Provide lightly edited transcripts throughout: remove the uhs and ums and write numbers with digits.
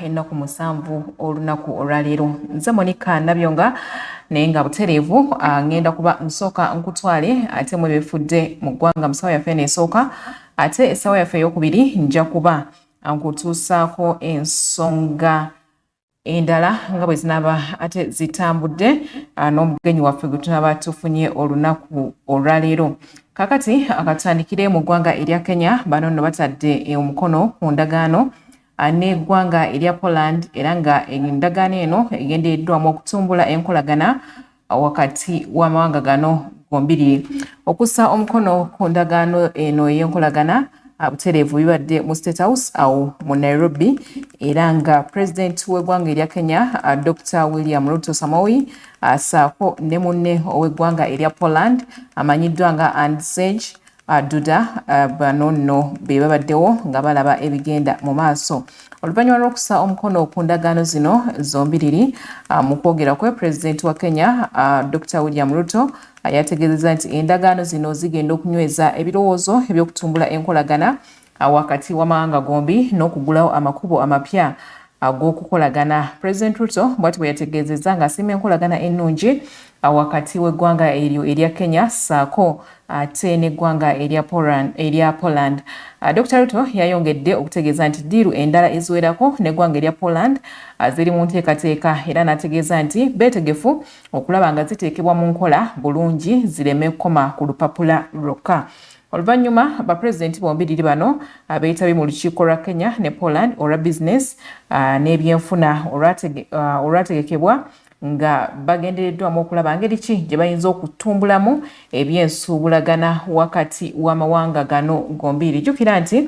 ennaku musanvu olunaku olwaleero. Nze Monica Nabyonga naye nga butereevu ngenda kuba nsooka nkutwale ate mwe befudde mu ggwanga mu ssaawa yaffe n'esooka ate essaawa yaffe ey'okubiri nja kuba nkutuusaako ensonga endala nga bwe zinaaba ate zitambudde n'omugenyi waffe gwe tunaaba tufunye olunaku olwaleero. Kakati akatandikire mu ggwanga erya Kenya bano nno batadde omukono ku ndagaano n'eggwanga erya Poland era nga endagaano eno egendereddwamu okutumbula enkolagana wakati w'amawanga gano gombiri. Okussa omukono ku ndagaano eno ey'enkolagana butereevu bibadde mu State House awo mu Nairobi era nga President w'eggwanga erya Kenya Dr. William Ruto Samoei saako ne munne ow'eggwanga erya Poland amanyiddwa nga Andrzej Duda bano nno be babaddewo nga balaba ebigenda mu maaso. Oluvannyuma lw'okussa omukono ku ndagaano zino zombiriri mu kwogera kwe President wa Kenya Dr. William Ruto yategeezezza nti endagaano zino zigenda okunyweza ebirowoozo eby'okutumbula enkolagana wakati w'amawanga gombi n'okugulawo amakubo amapya ag'okukolagana. President Ruto bw'ati bwe yategeezezza ng'asiima enkolagana ennungi wakati w'eggwanga eryo erya Kenya saako ate n'eggwanga erya Poland. Dr. Ruto yayongedde okutegeeza nti ddiiru endala eziwerako n'eggwanga erya Poland ziri mu nteekateeka era n'ategeeza nti beetegefu okulaba nga ziteekebwa mu nkola bulungi zireme kukoma ku lupapula lwokka. Oluvannyuma bapulezidenti bombiriri bano beetabye mu lukiiko lwa Kenya ne Poland olwa bizinesi n'ebyenfuna olwategekebwa nga bagendereddwamu okulaba ngeri ki gye bayinza okutumbulamu ebyensuubulagana wakati w'amawanga gano gombiri. Jjukira nti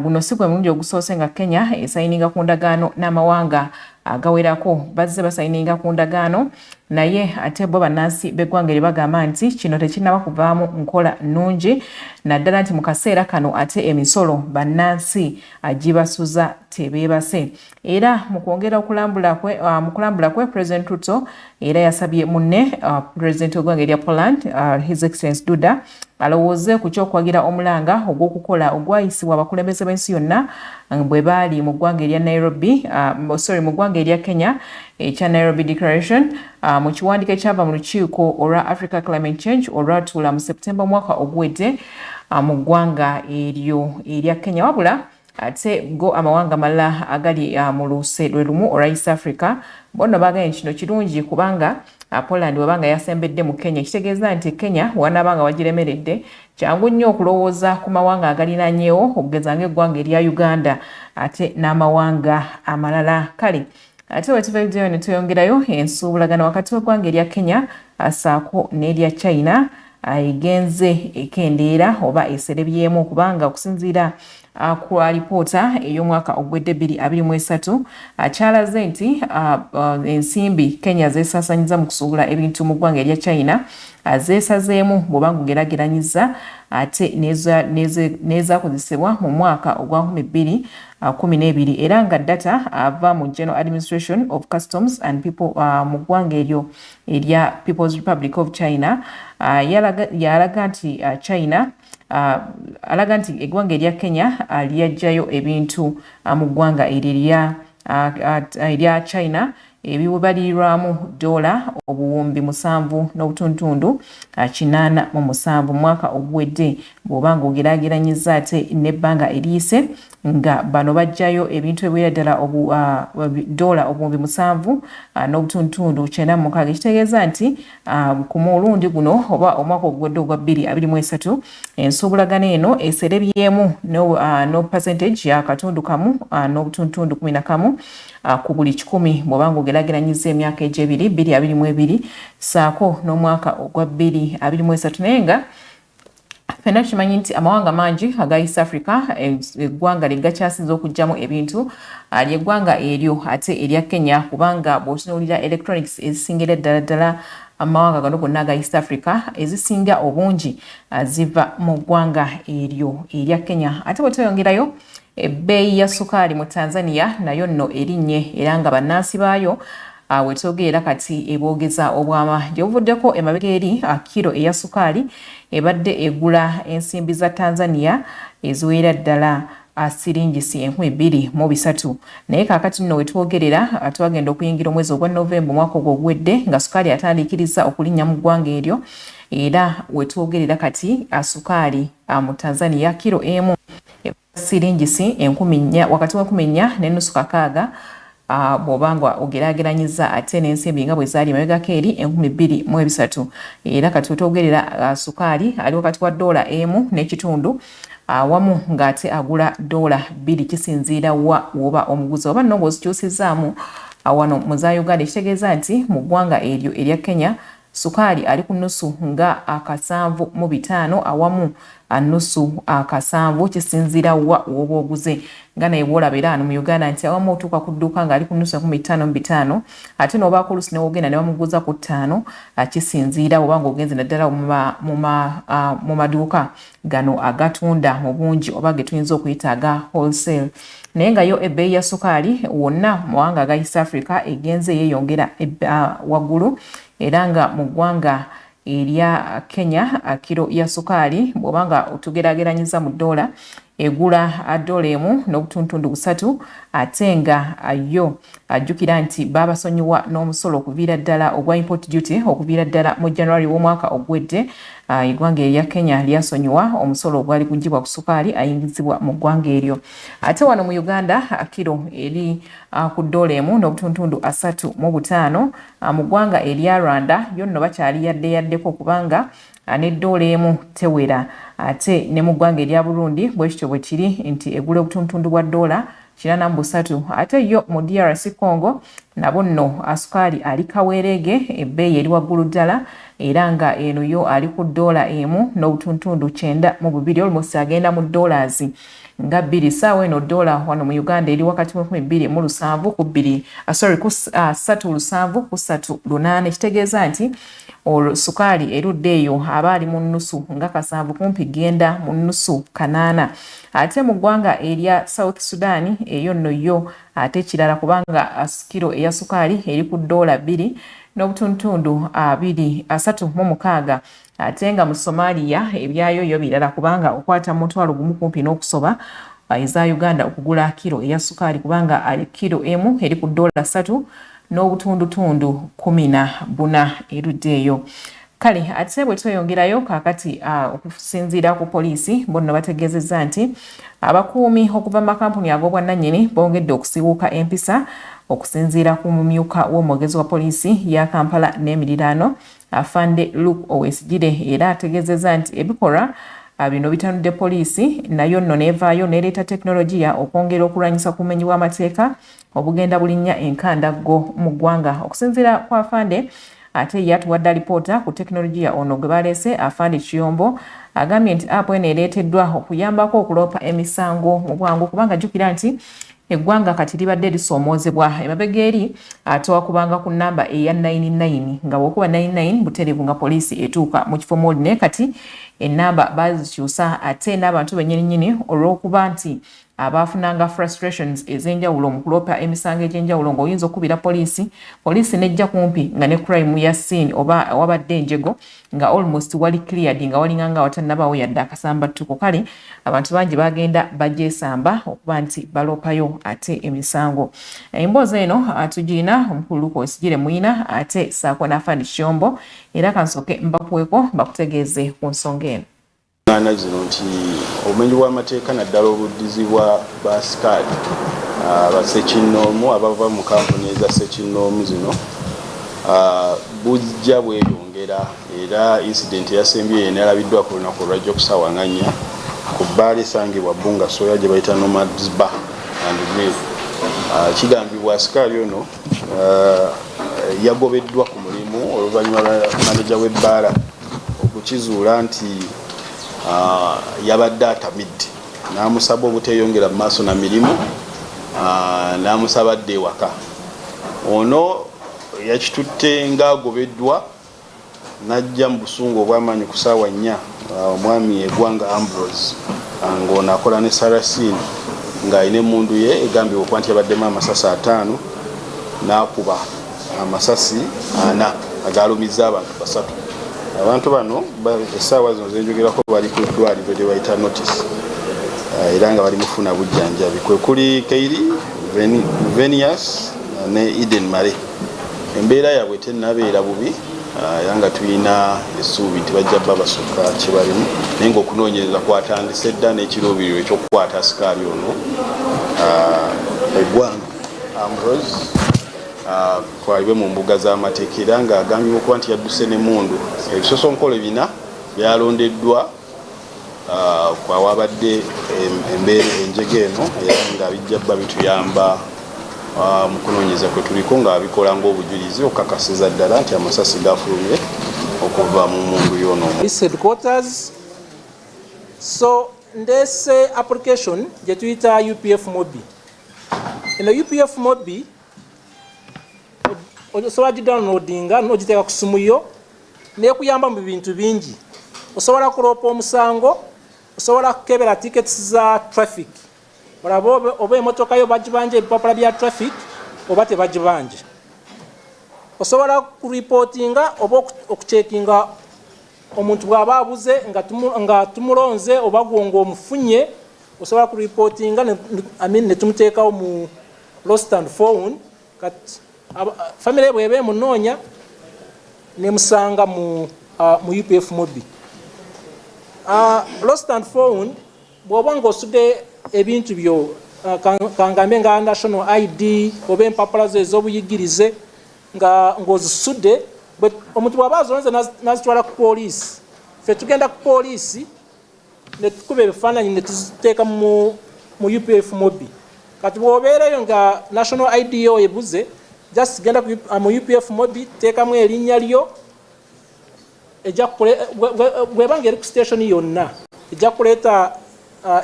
guno si gwe mulundi ogusoose nga Kenya esayininga ku ndagaano n'amawanga agawerako. Bazze basayininga ku ndagaano naye ate bo bannansi b'eggwanga lye bagamba nti kino tekinnaba kuvaamu nkola nnungi naddala nti mu kaseera kano ate emisolo bannansi gibasuza tebeebase. Era mu kwongera mu kulambula kwe President Ruto era yasabye munne President w'eggwanga erya Poland His Excellency Duda alowooze ku kyokwagira omulanga ogw'okukola ogwayisibwa abakulembeze b'ensi yonna bwe baali mu ggwanga erya mu ggwanga erya Kenya ekya Nairobi Declaration mu kiwandiiko ekyava mu lukiiko olwa Africa Climate Change olwatuula mu Septemba omwaka oguwedde mu ggwanga eryo erya Kenya. Wabula ate go amawanga malala agali mu luse lwe lumu olwa East Africa bonna bagambye kino kirungi kubanga Poland wabanga yasembedde mu Kenya kitegeeza nti Kenya wanaabanga wagiremeredde kyangu nnyo okulowooza ku mawanga agaliranyeewo okugeza ng'eggwanga erya Uganda ate n'amawanga amalala. Kale ate wetuvayo ne tuyongerayo ensuubulagana wakati w'eggwanga erya Kenya saako n'erya China egenze ekendeera oba eserebyemu okubanga okusinziira ku alipoota ey'omwaka ogwedde 2023 kyalaze nti ensimbi Kenya zeesaasanyiza mu kusuubula ebintu mu ggwanga erya China zeesazeemu bw'obanga ogeraageranyiza ate n'ezaakozesebwa mu mwaka ogwa 2012 era nga data ava mu General Administration of Customs and People mu ggwanga eryo erya People's Republic of China yalaga nti China alaga nti eggwanga erya Kenya lyajjayo ebintu mu ggwanga erya China ebibalirwamu $7 n'obutundu 87 mu mwaka oguwedde bw'obanga ogeraageranyiza ate n'ebbanga eriyise nga bano bajjayo ebintu ebiwera ddala $7 n'obutundu 96. Ekitegeeza nti ku mulundi guno oba omwaka oguwedde ogwa 2023 ensuubulagana eno eserebyemu no percentage ya katundu kamu n'obutundu 11 ku buli 100 bw'obanga ogeraageranyiza emyaka egy'ebiri 2022 saako n'omwaka ogwa 2023. naye nga ffenna tukimanyi nti amawanga mangi aga East Africa eggwanga ligakyasinza okugjamu ebintu ly'eggwanga eryo ate erya Kenya kubanga bw'otunuulira electronics ezisingira ddala amawanga gano gonna aga East Africa ezisinga obungi ziva mu ggwanga eryo erya Kenya. Ate bwe tweyongerayo ebbeeyi ya sukaali mu Tanzania nayo nno erinnye era nga bannansi baayo wetwogerera kati eboogeza obwama gyebuvuddeko emabega eri kilo eya sukaali ebadde egula ensimbi za Tanzania eziwera ddala siringisi 2,300 naye kakati nno wetwogerera twagenda okuyingira omwezi ogwa Novemba omwaka ogwedde nga sukaali atandikiriza okulinnya mu ggwanga eryo era wetwogerera kati sukaali mu Tanzania kilo emu siringisi 4,000 wakati wa 4,000 n'ennusu kakaaga bw'obanga ogerageranyiza ate n'ensimbi nga bwe zaali emabegako eri 2,300 era kati wetwogerera sukaali ali wakati wa $1 n'ekitundu wamu ng'ate agula $2 kisinziira wa woba omuguzi oba nno ng'ozikyusizaamu wano mu za Uganda ekitegeeza nti mu ggwanga eryo erya Kenya sukaali ali ku nnusu nga 7.5 awamu nnusu 7 kisinziira wa woba oguze nga naye bw'olaba era mu Uganda nti awamu otuuka ku dduuka ng'ali ku nnusu 15 ate n'obaako oluusi n'ogenda ne bamuguza ku 5 kisinziira oba ng'ogenze naddala mu maduuka gano agatunda mu bungi oba ge tuyinza okuyita aga wholesale naye nga yo ebbeeyi ya sukaali wonna mu mawanga aga East Africa egenze yeeyongera waggulu era nga mu ggwanga erya Kenya kilo ya sukaali bw'obanga otugerageranyiza mu $1 egula $1.3 ate nga yo ajjukira nti baabasonyiwa n'omusolo okuviira ddala ogwa import duty okuviira ddala mu January w'omwaka ogwedde eggwanga erya Kenya lyasonyiwa omusolo ogwali gugibwa ku sukaali ayingizibwa mu ggwanga eryo ate wano mu Uganda kilo eri ku $1.35 mu ggwanga erya Rwanda yo nno bakyali yaddeko kubanga $1 tewera ate ne mu ggwanga erya Burundi bwekityo bwe kiri nti egula obutuntundu bwa $4.3 ate yo mu DRC Congo nabo nno sukaali ali kaweerege ebbeeyi eri waggulu ddala era nga eno yo ali ku $1.92 almost agenda mu dollars nga 2 saawa eno $1 wano mu Uganda eri wakati mu 2.7 ku 3.7 ku 3.8 kitegeeza nti sukaali erudde eyo aba ali mu nnusu nga 7 kumpi genda mu nnusu 8 ate mu ggwanga erya South Sudan eyo nno yo ate kirala kubanga kilo eya sukaali eri ku $2.36 ate nga mu Somalia ebyayo yo birala kubanga okwata mutwalo gumu kumpi n'okusoba eza Uganda okugula kilo eya sukaali kubanga ali kilo emu eri ku $3.14 erudde eyo kale ate bwe tweyongerayo kakati okusinziira ku poliisi bonna bategeezezza nti abakuumi okuva mu makampuni ag'obwannannyini bongedde okusibuuka empisa okusinziira ku mumyuka w'omwogezi wa poliisi ya Kampala n'emiriraano afande Luke Owesigire era ategeezezza nti ebikolwa bino bitanudde poliisi nayo nno neevaayo n'ereeta tekinologiya okwongera okulwanyisa ku bumenyi bw'amateeka obugenda bulinnya enkandaggo mu ggwanga okusinziira kwa afande ate yatuwadde alipoota ku tekinologiya ono gwe baleese afande Kiyombo agambye nti app eno ereeteddwa okuyambako okuloopa emisango mu bwangu kubanga jjukira nti eggwanga kati libadde lisoomoozebwa emabega eri atowakubanga ku nnamba eya 99 nga bw'okuba 99 butereevu nga poliisi etuuka mu kifo mwoli naye kati ennamba bazikyusa ate n'abantu bennyininyini olw'okuba nti abafunanga frustrations ez'enjawulo mu kuloopa emisango egy'enjawulo ng'oyinza okubira poliisi nejja kumpi nga ne crime ya scene oba wabadde enjego nga almost wali cleared nga walinga nga watannabaawo yadde akasambattuko kale abantu bangi bagenda bagyesamba okuba nti baloopayo ate emisango emboozi eno tugirina omukulu Owesigire muyina ate saako n'afandi Kiyombo era kansooke mbakuweko bakutegeeze ku nsonga eno zino nti obumenyi bw'amateeka naddala obuddizi bwa basikaali basekinnoomu abava mu kampuni eza sekinnoomu zino bujja bweyongera era incident eyasembye yena yalabiddwa ku lunaku olwajja okusawanganya ku bbaala esangibwa Bunga Soya gye bayita Nomads Bar and Grill. Kigambibwa asikaali ono yagobeddwa ku mulimu oluvannyuma lwa maneja w'ebbaala okukizuula nti yabadde atamidde n'amusaba obuteeyongera mu maaso na mirimu n'amusaba adde ewaka. Ono yakitutte ng'agobeddwa n'ajja mu busungu obw'amaanyi ku ssaawa 4 omwami Ggwanga Ambrose ng'ono akola ne Sarasini ng'alina emmundu ye egambibwa okuba nti yabaddemu amasasi 5 n'akuba amasasi 4 agaalumizza abantu 3. Abantu bano essaawa zino zenjogerako bali ku ddwaliro gye bayita notice era nga bali mufuna bujjanjabi kwe kuli Keiri Venias ne Eden Mare. Embeera yaabwe tennabeera bubi era nga tulina essuubi nti bajja bba basukka kye balimu naye ng'okunoonyereza kwatandise dda n'ekiruubirirwa ekyokukwata asikaali ono Ggwanga Ambrose twalibwe mu mbuga z'amateeka era ng'agambibwa okuba nti yadduse n'emmundu. Ebisosonkole bina byalondeddwa kwawabadde embeera enjege eno era nga bijja bba bituyamba mu kunoonyeza kwe tuliko nga bikola ng'obujulizi okukakasiza ddala nti amasasi gafulumye okuva mu mmundu y'ono. Headquarters. So ndese application gye tuyita UPF Mobi. Eno UPF Mobi osobola gidownloadinga n'ogiteeka ku simu yo n'ekuyamba mu bintu bingi. Osobola kuloopa omusango, osobola kukebera tickets za traffic. Olaba oba emmotoka yo bagibanja ebipapula bya traffic oba tebagibanja. Osobola kureportinga oba okucekinga omuntu bw'aba abuze nga tumulonze oba gwongo omufunye. Osobola kureportinga ne tumuteekawo mu lost and found. Kati family bw'eba emunoonya nemusanga mu UPF Mobi. Lost and found bw'oba ng'osudde ebintu byo kangambe nga national ID oba empapula zo ez'obuyigirize ng'ozisudde omuntu bw'aba azonze nazitwala ku poliisi. Ffe tugenda ku poliisi ne tukuba ebifaananyi ne tuziteeka mu UPF Mobi. Kati bw'obeerayo nga national ID yo ebuze just genda mu UPF Mobi teekamu erinnya lyo bw'eba ng'eri ku station yonna ejja kuleeta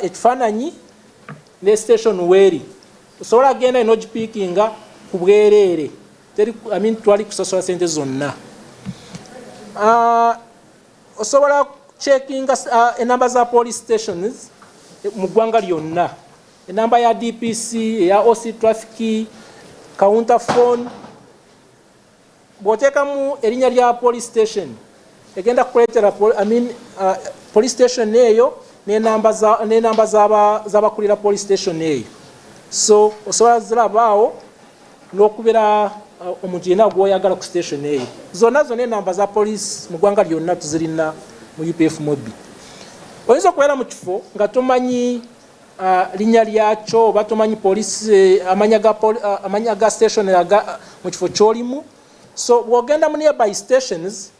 ekifaananyi ne station weeri. Osobola genda n'ogipiikinga ku bwereere twali kusosola sente zonna. Osobola checkinga enamba za police stations mu ggwanga lyonna, enamba ya DPC, eya OC traffic, counter phone. Bw'oteekamu erinnya lya police station egenda kukuleetera police station eyo n'enamba z'abakulira police station eyo. So osobola zirabaawo n'okubira omuntu yenna gw'oyagala ku station eyo. Zonna enamba za police mu ggwanga lyonna tuzirina mu UPF Mobi. Oyinza okubeera mu kifo nga tomanyi linnya lyakyo oba tomanyi police amanya ga station mu kifo ky'olimu. So bw'ogenda mu nearby stations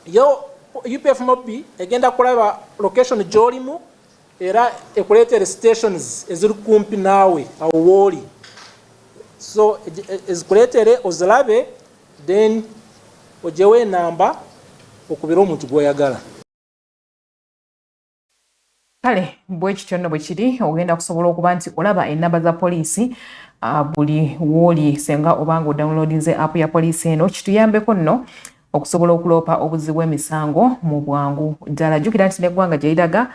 yo UPF Mobi egenda kulaba location gy'olimu era ekuleetere stations eziri kumpi naawe awo wooli. So ezikuleetere ozilabe then ogyewo enamba okubira omuntu gw'oyagala. Kale bwe kityo nno bwe kiri ogenda kusobola okuba nti olaba enamba za poliisi buli wooli senga obanga odownloadinze app ya poliisi eno. Kituyambeko nno okusobola okuloopa obuzibu bw'emisango mu bwangu ddala. Jjukira nti n'eggwanga gye liraga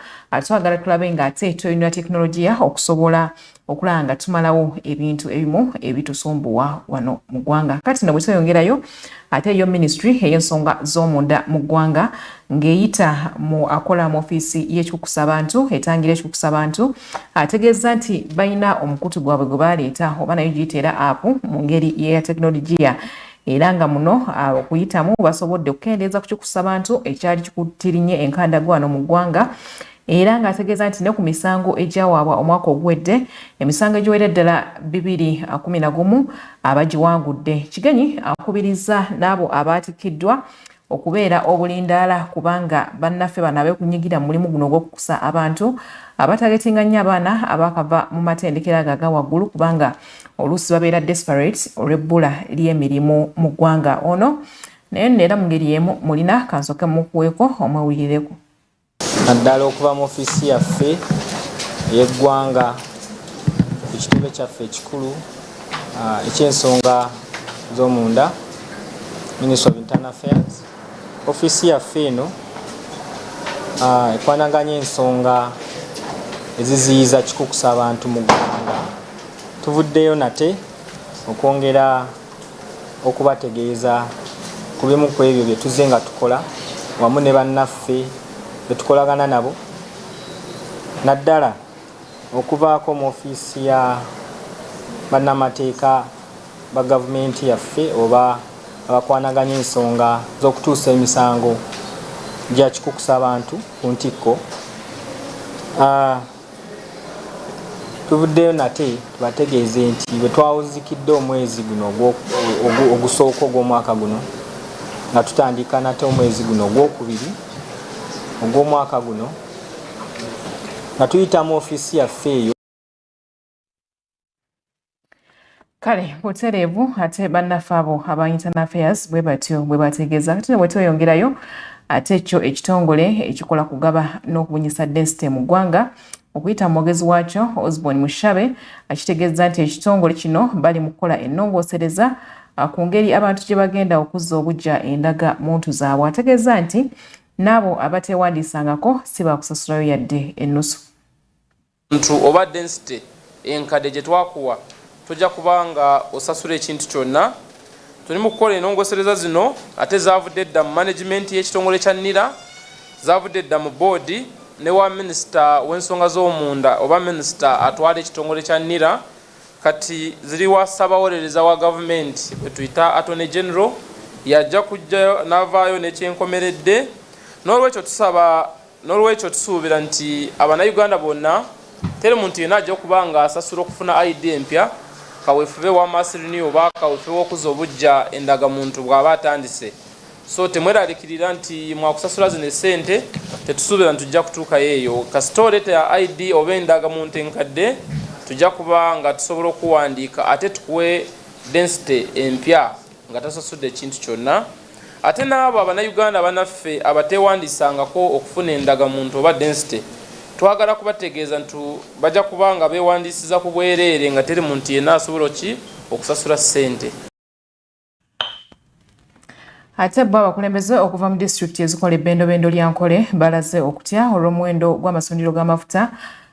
twagala tulabe ng'ate tulina tekinologiya okusobola okulaba nga tumalawo ebintu ebimu ebitusumbuwa wano mu ggwanga. Kati nno bwe tweyongerayo ate yo ministry ey'ensonga z'omunda mu ggwanga ng'eyita mu akola mu ofiisi y'ekikukusa abantu etangira ekikukusa abantu ategeeza nti balina omukutu gwabwe gwe baleeta oba nayo giyiteera app mu ngeri y'eya tekinologiya. Era nga muno okuyitamu basobodde okukendeeza ku kikukusa abantu ekyali kikutirinye enkandagwano mu ggwanga. Era ng'ategeeza nti ne ku misango egyawaabwa omwaka ogwedde emisango egiwera ddala 211 abagiwangudde. Kigenyi akubiriza n'abo abaatikiddwa okubeera obulindaala kubanga bannaffe bano abeekunyigira mu mulimu guno ogw'okukusa abantu abatagetinga nnyo abaana abakava mu matendekero aga waggulu kubanga oluusi babeera desperate olw'ebbula ly'emirimu mu ggwanga. Ono naye neera mu ngeri y'emu mulina kansoke mukuweeko omwewulirireko. Naddala okuva mu ofiisi yaffe y'eggwanga ekitebe kyaffe ekikulu eky'ensonga z'omunda Ministry of Internal Affairs. Ofiisi yaffe eno ekwanaganya ensonga eziziyiza kikukusa abantu mu ggwanga. Tuvuddeyo nate okwongera okubategeeza ku bimu ku ebyo bye tuzze nga tukola wamu ne bannaffe betukolagana nabo. Naddala okuvaako mu ofiisi ya bannamateeka ba gavumenti yaffe oba abakwanaganya ensonga z'okutuusa emisango gya kikukusa abantu ku ntikko. Tuvuddeyo nate tubategeeze nti bwe twawuzikidde omwezi guno ogusooka ogw'omwaka guno nga tutandika nate omwezi guno ogwokubiri ogw'omwaka guno nga tuyita mu ofiisi yaffe eyo. Kale butereevu ate bannaffe abo aba Internal Affairs bwe batyo bwe bategeeza kati bwe tweyongerayo ate ekyo ekitongole ekikola kugaba n'okubunyisa density mu ggwanga okuyita mu mwogezi waakyo Osborne Mushabe akitegeeza nti ekitongole kino bali mu kukola ennongoosereza ku ngeri abantu gye bagenda okuzza obujja endaga muntu zaabwe. Ategeeza nti n'abo abateewandiisangako si baakusasulayo yadde ennusu. Ntu oba density enkadde gye twakuwa tojja kubanga osasula ekintu kyonna. Tuli mu kukola ennongoosereza zino ate zaavudde dda mu management y'ekitongole kya NIRA, zaavudde dda mu boodi ne wa minisita w'ensonga z'omunda oba minisita atwala ekitongole kya NIRA, kati ziri wa ssaabawolereza wa gavumenti bwe tuyita Attorney General yajja kujja n'avaayo n'ekyenkomeredde. N'olwekyo tusuubira nti Abannayuganda bonna tere muntu yenna ajja okuba nga asasula okufuna ID empya kaweefube wa mass renew oba kaweefube w'okuzza obujja endagamuntu bw'aba atandise. So temweraliikirira nti mwakusasula zino essente, tetusuubira nti tujja kutuukayo eyo. Kasita oleeta ya ID oba endagamuntu enkadde tujja kuba nga tusobola okuwandiika ate tukuwe density empya nga tasasudde ekintu kyonna. Ate n'abo Abannayuganda bannaffe abateewandiisangako okufuna endagamuntu oba density twagala kubategeeza nti bajja kuba nga beewandiisiza ku bwereere nga teri muntu yenna asobola okusasula ssente. Ate bo abakulembeze okuva mu disitulikiti ezikola ebbendobendo lya Nkole balaze okutya olw'omuwendo gw'amasundiro g'amafuta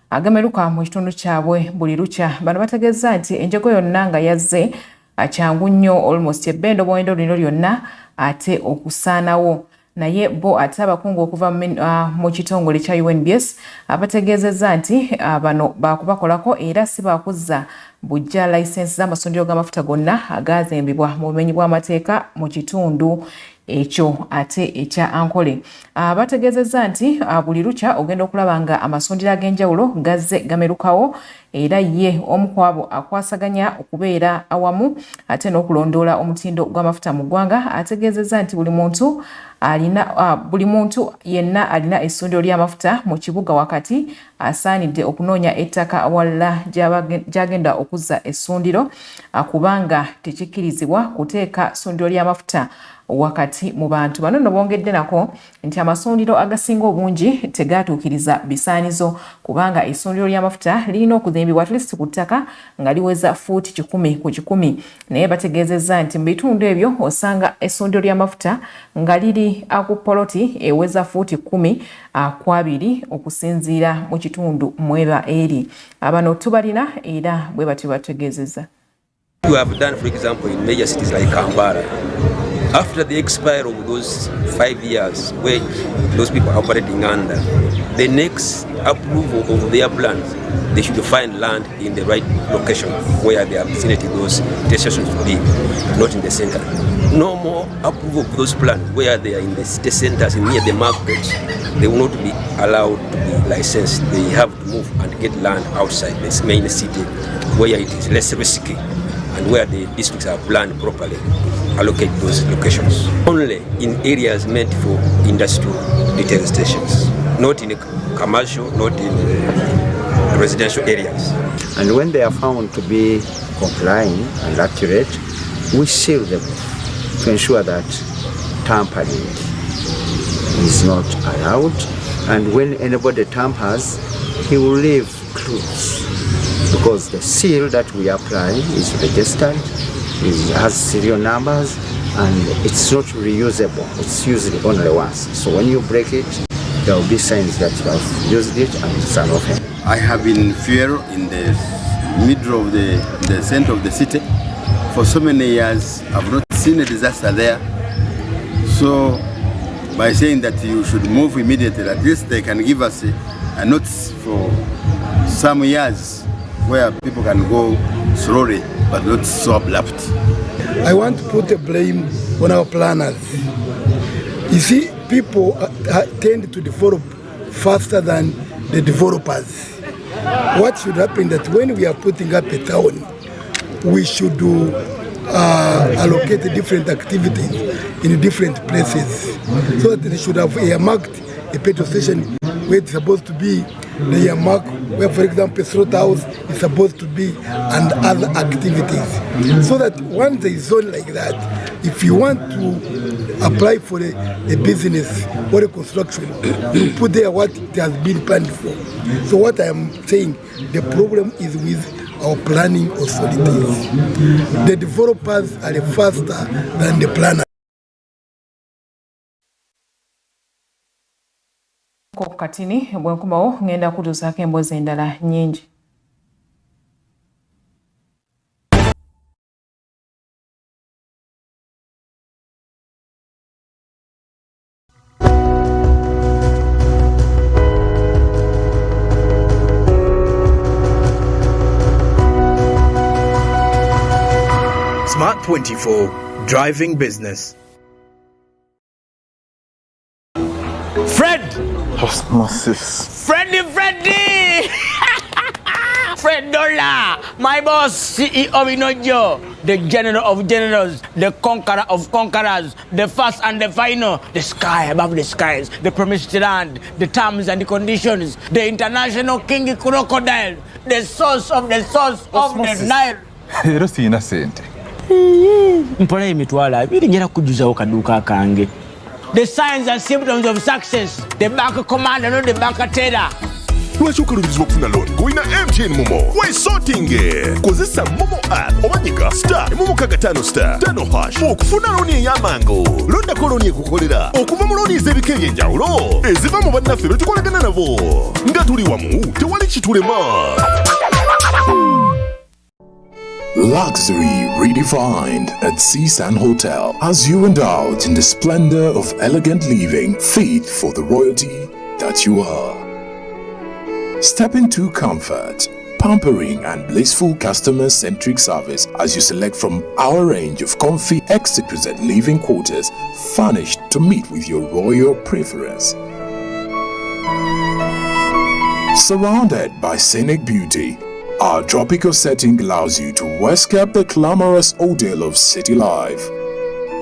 agameruka mu kitundu kyabwe buli lukya. Bano bategeeza nti enjego yonna nga yazze kyangu nnyo almost ebbendo bwendo lino lyonna ate okusaanawo. Naye bo ate abakungu okuva mu kitongole kya UNBS abategeezezza nti bano baakubakolako era si baakuzza bujja layisensi z'amasundiro g'amafuta gonna agaazimbibwa mu bumenyi bw'amateeka mu kitundu ekyo ate ekya Ankole. Bategeezezza nti buli lukya ogenda okulaba nga amasundiro ag'enjawulo gazze gamerukawo era ye omu ku abo akwasaganya okubeera awamu ate n'okulondoola omutindo gw'amafuta mu ggwanga. Ategeezezza nti buli muntu yenna alina essundiro ly'amafuta mu kibuga wakati asaanidde okunoonya ettaka awalala gy'agenda okuzza essundiro kubanga tekikkirizibwa kuteeka ssundiro ly'amafuta wakati mu bantu. Bano nno bongedde nako nti amasundiro agasinga obungi tegaatuukiriza bisaanizo kubanga essundiro ly'amafuta lirina okuzimbibwa at least ku ttaka nga liweza fuuti 100 ku 100. Naye bategeezezza nti mu bitundu ebyo osanga essundiro ly'amafuta nga liri ku poloti eweza fuuti 10 ku 2 okusinziira mu kitundu mweba eri. Abano tubalina era bwe batyo bategeezezza. You have done, for example, in major cities like Kampala. After the expire of those 5 years where those people are operating under, the next approval of their plans, they should find land in the right location where they have vicinity those stations to be, not in the center. No more approval of those plans where they are in the city centers and near the markets. They will not be allowed to be licensed. They have to move and get land outside this main city where it is less risky and where the districts are planned properly. Allocate those locations only in areas meant for industrial retail stations, not in commercial, not in residential areas. And when they are found to be complying and accurate, we seal them to ensure that tampering is not allowed. And when anybody tampers, he will leave clues, because the seal that we apply is registered, it has serial numbers, and it's not reusable. It's used only once. So when you break it, there will be signs that you have used it and it's an offense. I have been in Fuero in the middle of the center of the city for so many years. I've not seen a disaster there. So by saying that you should move immediately, at least they can give us a notice for some years where people can go slowly but not so abrupt. I want to put the blame on our planners. You see, people tend to develop faster than the developers. What should happen that when we are putting up a town, we should allocate different activities in different places, so that they should have earmarked a petrol station where it's supposed to be, the earmark where, for example, a slaughterhouse is supposed to be, and other activities. So that once there is zone like that, if you want to apply for a business or a construction, you put there what it has been planned for. So what I am saying, the problem is with our planning authorities. The developers are faster than the planners. Katini bwenkubawo ngenda kutuusaako emboozi endala nnyingi. Smart 24, driving business. Fred! Osmosis. Freddy! Fred Dollar, my boss, CEO Inojo, the general of generals, the conqueror of conquerors, the first and the final, the sky above the skies, the promised land, the terms and the conditions, the international king crocodile, the source of the Nile. Ero sina sente. Mpona emitwala biri njera kujuzawo kaduka kange. The signs and symptoms of success, the bank commander, not the bank teller. Lwaki okalubirizibwa okufuna loan ng'olina MTN Momo? Weesootinge! Kozesa Momo app omanyiga *165*5 okufuna looni ey'amangu. Londako looni ekukolera okuva mu looni ez'ebika eby'enjawulo eziva mu bannaffe be tukolagana nabo. Nga tuli wamu tewali kitulema. Luxury redefined at Seasan Hotel as you indulge in the splendor of elegant living fit for the royalty that you are. Step into comfort, pampering and blissful customer-centric service as you select from our range of comfy, exquisite living quarters furnished to meet with your royal preference. Surrounded by scenic beauty, our tropical setting allows you to escape the glamorous ordeal of city life.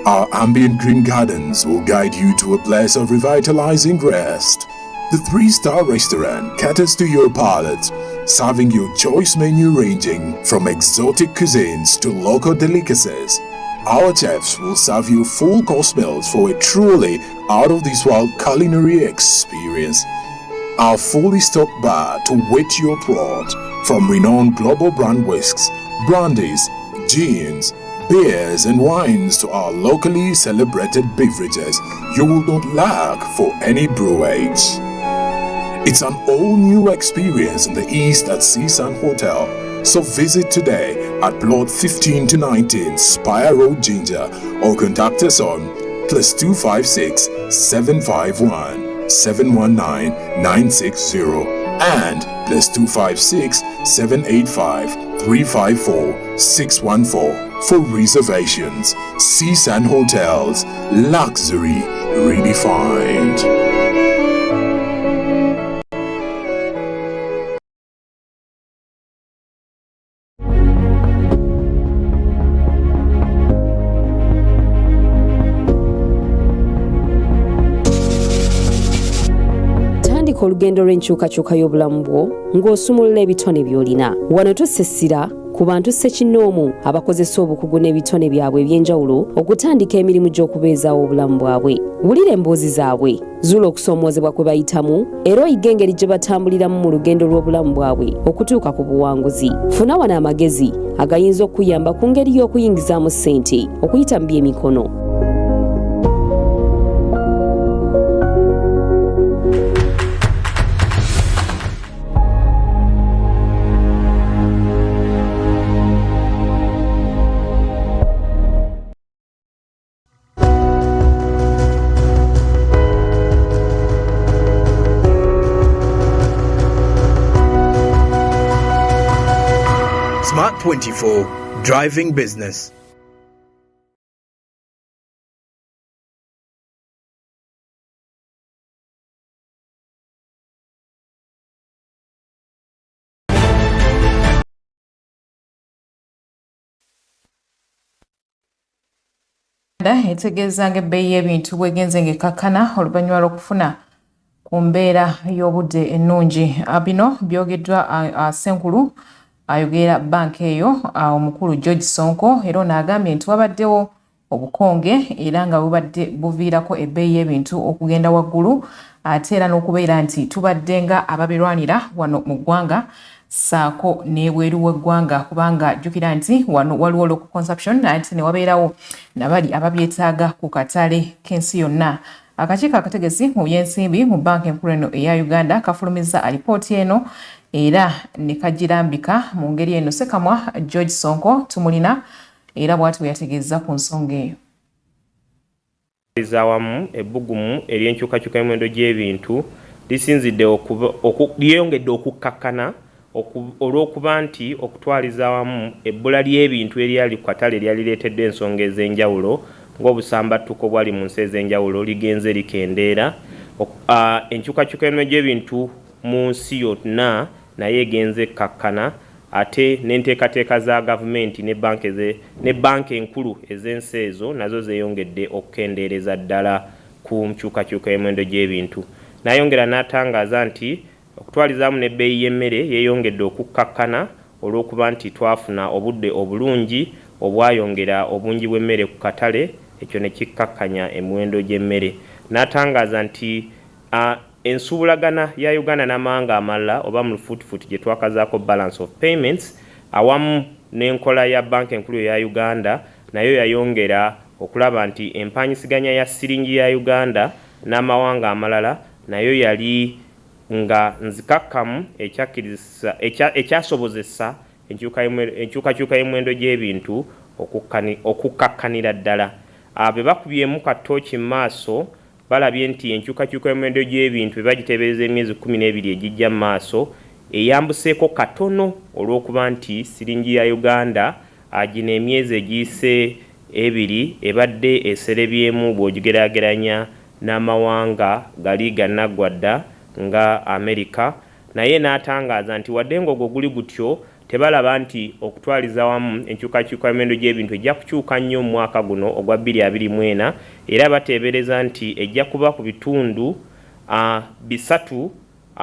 Our ambient green gardens will guide you to a place of revitalizing rest. The 3-star restaurant caters to your palate, serving your choice menu ranging from exotic cuisines to local delicacies. Our chefs will serve you full-course meals for a truly out-of-this-world culinary experience. Our fully stocked bar to whet your throat, from renowned global brand whisks, brandies, gins, beers and wines to our locally celebrated beverages, you will not lack for any brewage. It's an all-new experience in the East at Seasan Hotel. So visit today at plot 15 to 19 Spire Road, Ginger, or contact us on +256 751 719 960 and +256 785 354 614 for reservations. Seasan Hotels, luxury redefined. Olugendo lw'enkyukakyuka y'obulamu bwo ng'osumulula ebitone by'olina. Wano tosesira ku bantu ssekinnoomu abakozesa obukugu n'ebitone byabwe eby'enjawulo okutandika emirimu gy'okubeezaawo obulamu bwabwe. Wulira emboozi zaabwe, zuula okusoomoozebwa kwe bayitamu era oyige engeri gye batambuliramu mu lugendo lw'obulamu bwabwe okutuuka ku buwanguzi. Funa wano amagezi agayinza okuyamba ku ngeri y'okuyingizaamu ssente okuyita mu by'emikono. Smart 24, driving business. Etegeeza ng'ebbeeyi y'ebintu bw'egenze ng'ekkakkana oluvannyuma lw'okufuna ku mbeera y'obudde ennungi. Bino byogeddwa Ssenkulu ayogera banka eyo omukulu George Sonko era ono agambye nti wabaddewo obukonge era nga bubadde buviirako ebbeeyi y'ebintu okugenda waggulu ate era n'okubeera nti tubadde nga ababirwanira wano mu ggwanga saako n'ebweru w'eggwanga kubanga jjukira nti wano waliwo local consumption ate ne wabeerawo nabali ababyetaaga ku katale k'ensi yonna. Akakiiko akategesi mu byensimbi mu banka enkulu eno eya Uganda kafulumizza alipooti eno era ne kagirambika mu ngeri eno. Ssekamwa George Sonko tumulina era bw'ati bwe yategeeza ku nsonga eyo. Awamu ebbugumu ery'enkyukakyuka y'emiwendo gy'ebintu lisinzidde lyeyongedde okukkakkana olw'okuba nti okutwaliza awamu ebbula ly'ebintu eryali ku katale lyalireetedde ensonga ez'enjawulo ng'obusambattuko bwali mu nsi ez'enjawulo ligenze likendeera. Enkyukakyuka y'emiwendo gy'ebintu mu nsi yonna naye egenze ekkakkana ate n'enteekateeka za gavumenti ne banka enkulu ez'ensi ezo nazo zeeyongedde okukendeereza ddala ku nkyukakyuka y'emiwendo gy'ebintu. N'ayongera n'atangaaza nti okutwalizaamu n'ebbeeyi y'emmere yeeyongedde okukkakkana olw'okuba nti twafuna obudde obulungi obwayongera obungi bw'emmere ku katale, ekyo ne kikkakkanya emiwendo gy'emmere. N'atangaaza nti ensuubulagana ya Uganda n'amawanga amalala oba mu lufuutifuuti gye twakazaako balance of payments awamu n'enkola ya banka enkulu eya Uganda nayo yayongera okulaba nti empanyisiganya ya siringi ya Uganda n'amawanga amalala nayo yali nga nzikakkamu ekyasobozesa enkyukakyuka y'emiwendo gy'ebintu okukkakkanira ddala. Be bakubyemu katooki mu maaso balabye nti enkyukakyuka y'emiwendo gy'ebintu be bagiteebereza emyezi 12 egijja mu maaso eyambuseeko katono olw'okuba nti siringi ya Uganda gino emyezi egiyise 2 ebadde eserebyemu bw'ogigeraageranya n'amawanga gali gannaggwa dda nga Amerika. Naye n'atangaaza nti wadde ng'ogwo guli gutyo tebalaba nti okutwaliza wamu enkyukakyuka y'emiwendo gy'ebintu ejja kukyuka nnyo mu mwaka guno ogwa 2024 era bateebereza nti ejja kuba ku bitundu 3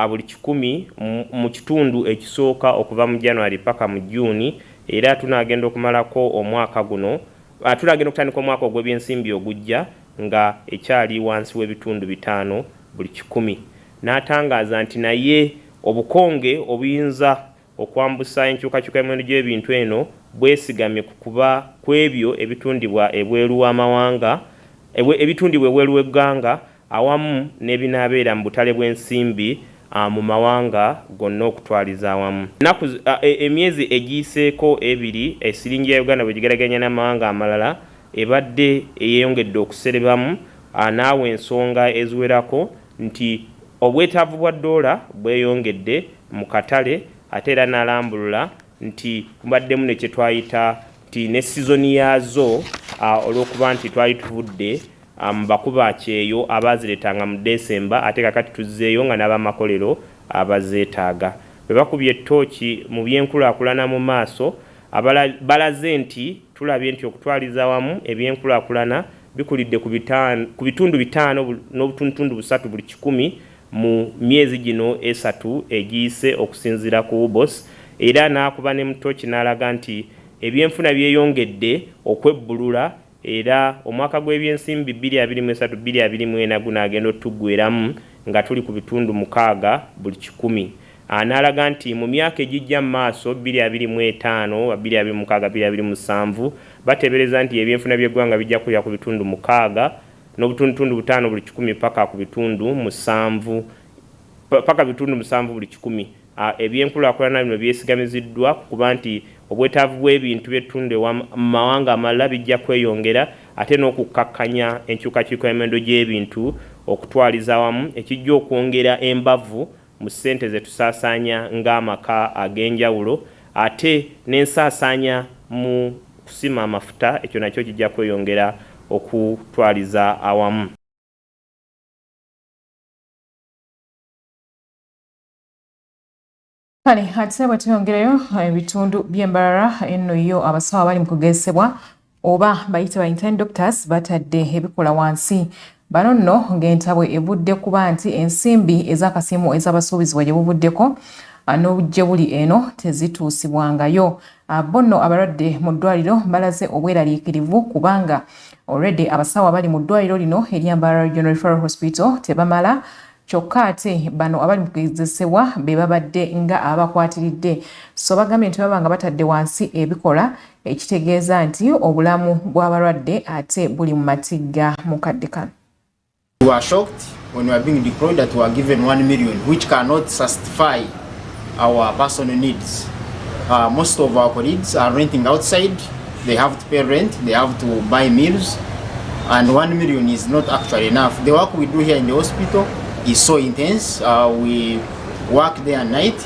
buli 100 mu kitundu ekisooka okuva mu January paka mu Juni era tunagenda okumalako omwaka guno tunagenda okutandika omwaka ogw'ebyensimbi ogujja nga ekyali wansi w'ebitundu 5 buli 100. N'atangaaza nti naye obukonge obuyinza okwambusa enkyukakyuka y'emiwendo gy'ebintu eno bwesigamye ku kuba kw'ebyo ebitundibwa ebweru w'amawanga ebitundibwa ebweru w'eggwanga awamu n'ebinaabeera mu butale bw'ensimbi mu mawanga gonna okutwaliza awamu. Emyezi egiyiseeko 2 esiringi ya Uganda bwegigeraganya n'amawanga amalala ebadde eyeyongedde okuserebamu naawe ensonga eziwerako nti obwetaavu bwa dola bweyongedde mu katale ate era n'alambulula nti kubaddemu ne kye twayita nti ne sizoni yaazo olw'okuba nti twali tuvudde mu bakuba kyeyo abaazireetanga mu Desemba ate kakati tuzzeeyo nga n'abamakolero abazeetaaga. Bwe bakubye ettooki mu byenkulaakulana mu maaso balaze nti tulabye nti okutwaliza awamu ebyenkulaakulana bikulidde ku bitundu 5 n'obutundu 3 buli 100 mu myezi gino 3 egiyise okusinziira ku UBOS era n'akuba ne mutoki n'alaga nti ebyenfuna byeyongedde okwebbulula era omwaka gw'ebyensimbi 2023-2024 gunaagenda otuggweramu nga tuli ku bitundu 6 buli 100. N'alaga nti mu myaka egijja mu maaso 2025, 2026, 2027 bateebereza nti ebyenfuna by'eggwanga bijja kuya ku bitundu 6 n'obutundu 5 buli 100 paka ku bitundu 7 paka bitundu 7 buli 100. Ebyenkulaakulana bino byesigamiziddwa kuba nti obwetaavu bw'ebintu by'ettundibwa mu mawanga amalala bijja kweyongera ate n'okukkakkanya enkyukakyuka y'emiwendo gy'ebintu okutwaliza awamu ekijja okwongera embavu mu ssente ze tusaasaanya ng'amaka ag'enjawulo ate n'ensaasaanya mu kusima amafuta ekyo nakyo kijja kweyongera okutwaliza awamu. Kale ate batuyongereyo ebitundu by'embalala eno yo abasawo bali mu kugezesebwa oba bayite ba intern doctors batadde ebikola wansi. Bano nno ng'entabwe ebudde kuba nti ensimbi ez'akasiimo ez'abasuubizibwa gye buvuddeko n'obujje buli eno tezituusibwangayo. Bo nno abalwadde mu ddwaliro balaze obweraliikirivu kubanga already abasawo abali mu ddwaliro lino ery'Mbarara Regional Referral Hospital tebamala, kyokka ate bano abali mu kugezesebwa be babadde nga abakwatiridde. So bagambye nti baba nga batadde wansi ebikola ekitegeeza nti obulamu bw'abalwadde ate buli mu matigga mu kadde kano. We were shocked when we were being deployed that we were given 1 million, which cannot satisfy our personal needs. Most of our colleagues are renting outside. They have to pay rent, they have to buy meals, and 1 million is not actually enough. The work we do here in the hospital is so intense. We work day and night,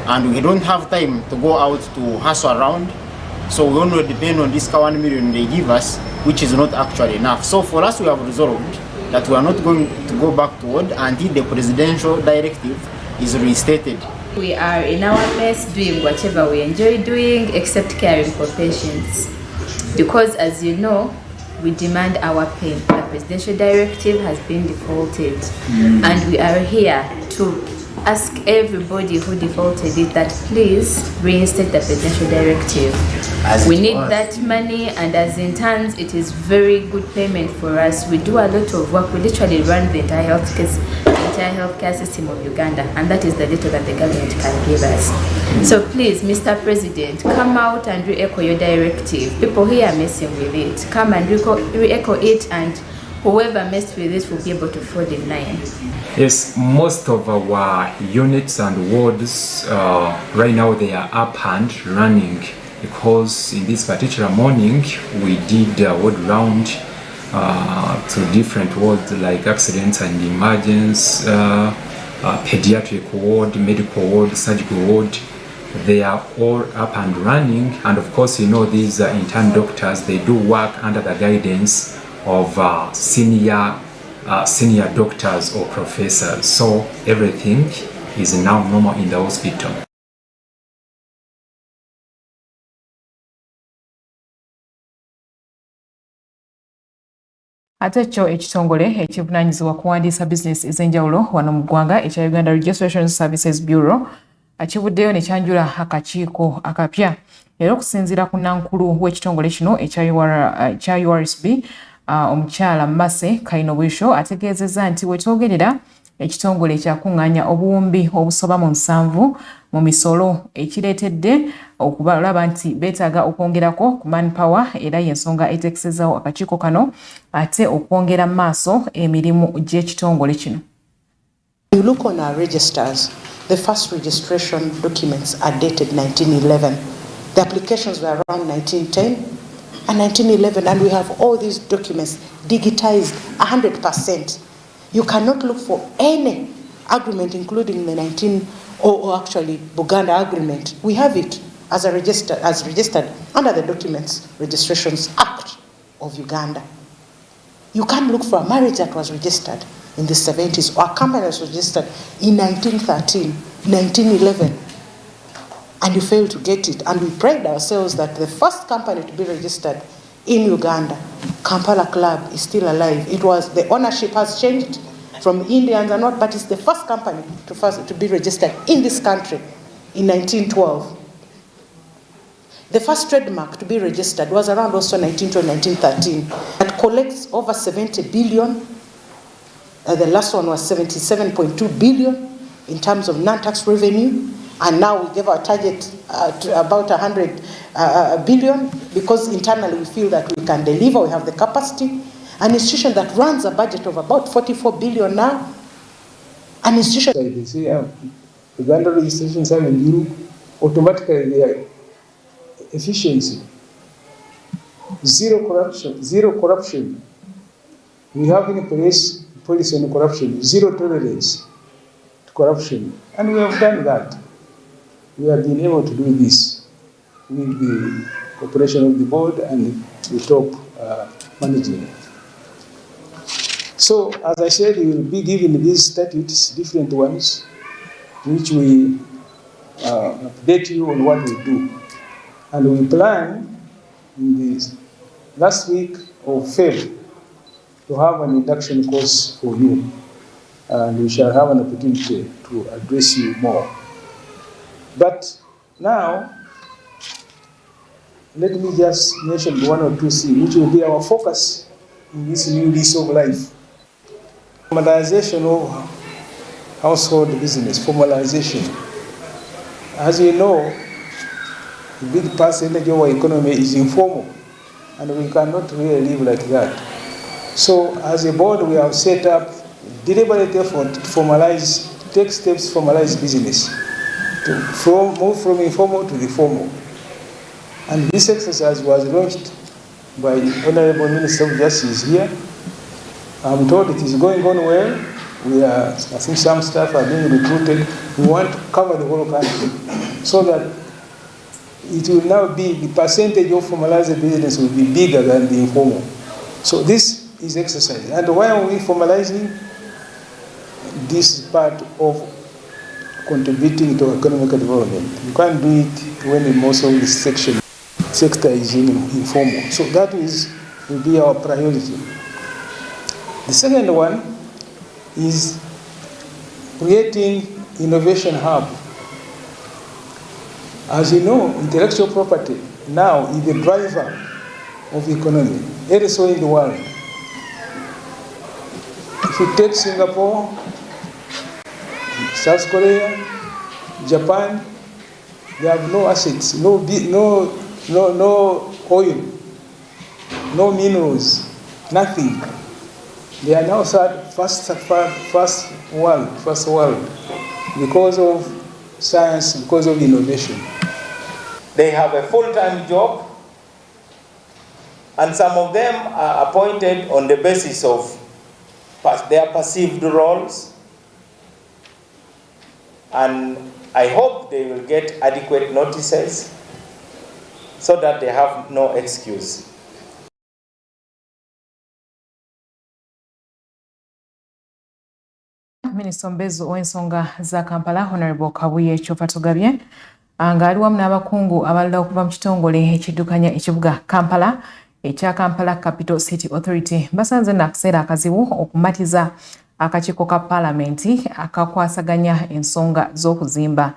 and we don't have time to go out to hustle around. So we only depend on this 1 million they give us, which is not actually enough. So for us, we have resolved that we are not going to go back to ward until the presidential directive is reinstated. We are in our best doing whatever we enjoy doing except caring for patients. Because as you know, we demand our pay. The presidential directive has been defaulted. And we are here to ask everybody who defaulted it that please reinstate the presidential directive. We need that money, and as interns, it is very good payment for us. We do a lot of work. We literally run the entire healthcare system of Uganda, and that is the little that the government can give us. So please, Mr. President, come out and re-echo your directive. People here are messing with it. Come and re-echo it, and whoever messed with this will be able to fall in line. Yes, most of our units and wards right now they are up and running, because in this particular morning we did a ward round to different wards like accidents and emergency, pediatric ward, medical ward, surgical ward. They are all up and running, and of course, you know, these intern doctors, they do work under the guidance of senior doctors or professors. So everything is now normal in the hospital. Ate kyo ekitongole ekivunaanyizibwa kuwandiisa bizinesi ez'enjawulo wano mu ggwanga ekya Uganda Registration Services Bureau akivuddeyo ne kyanjula akakiiko akapya. Era okusinziira ku nankulu w'ekitongole kino ekya URSB omukyala Mase Kainobwisho ategeezezza nti wetwogerera ekitongole ekyakuŋŋaanya obuwumbi obusoba mu 7 mu misolo ekireetedde okubalaba nti beetaaga okwongerako ku manpower era y'ensonga eteekesezawo akakiiko kano ate okwongera maaso emirimu gy'ekitongole kino. You look on our registers, the first registration documents are dated 1911. The applications were around 1910 and 1911, and we have all these documents digitized 100%. You cannot look for any agreement, including the actually Buganda agreement. We have it as registered under the Documents Registrations Act of Uganda. You can't look for a marriage that was registered in the 70s or a company that was registered in 1913, 1911, and you fail to get it. And we pride ourselves that the first company to be registered in Uganda, Kampala Club, is still alive. It was, the ownership has changed from Indians and not, but it's the first company to be registered in this country in 1912. The first trademark to be registered was around also 1912, 1913. It collects over 70 billion. The last one was 77.2 billion in terms of non-tax revenue. And now we give our target to about 100 billion, because internally we feel that we can deliver, we have the capacity. An institution that runs a budget of about 44 billion now. An institution... They say Uganda registration service in Europe, automatically their efficiency, zero corruption. We have in place policy on corruption, zero tolerance to corruption, and we have done that. We have been able to do this. with the cooperation of the board and the top management. So, as I said, we will be given these statutes, different ones, which we update you on what we do. And we plan in the last week of February to have an induction course for you. And we shall have an opportunity to address you more. But now, let me just mention one or two things which will be our focus in this new lease of life. Formalization of household business, formalization. As you know, a big percentage of our economy is informal, and we cannot really live like that. So, as a board, we have set up deliberate effort to formalize, take steps to formalize business, to move from informal to the formal. And this exercise was launched by the Honorable Minister of Justice here. I'm told it is going on well. I think some staff are being recruited. We want to cover the whole country so that it will now be, the percentage of formalized business will be bigger than the informal. So this is exercise. And why are we formalizing? This part of contributing to economic development. You can't do it when most of the sector is informal. So that will be our priority. The second one is creating innovation hub. As you know, intellectual property now is the driver of the economy, elsewhere in the world. If you take Singapore, South Korea, Japan, they have no assets, no oil, no minerals, nothing. They are now first world because of science, because of innovation. They have a full-time job, and some of them are appointed on the basis of their perceived roles, and I hope they will get adequate notices so that they have no excuse. Minisita omubeezi ow'ensonga za Kampala Honorable Kabuye Kyopatugabye ng'ali wamu n'abakungu abalala okuva mu kitongole ekiddukanya ekibuga Kampala ekya Kampala Capital City Authority basanze n'akaseera akazibu okumatiza akakiiko ka Paalamenti akakwasaganya ensonga z'okuzimba.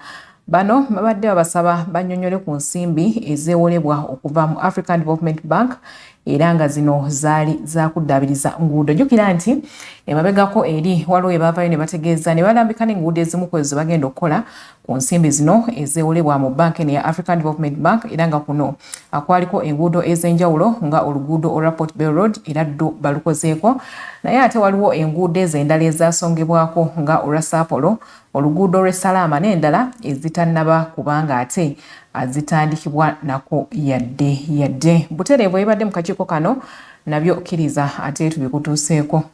Bano babadde babasaba bannyonnyole ku nsimbi ezeewolebwa okuva mu African Development Bank era nga zino zaali zakuddaabiriza nguudo. Jjukira nti emabegako eri waliwo ebaavaayo ne bategeeza ne balambika n'enguudo ezimu ku ezo bagenda okukola ku nsimbi zino ezeewolebwa mu banka ya African Development Bank era nga kuno akwaliko enguudo ez'enjawulo nga oluguudo olwa Port Bell Road era ddo balukozeeko, naye ate waliwo enguudo ez'endala ezaasongebwako nga olwa Sapolo, oluguudo olw'e Salaama n'endala ezitannaba kubanga ate azitandikibwa nako yadde. Butereevu ebadde mu kakiiko kano nabyo kkiriza ate tubikutuuseeko.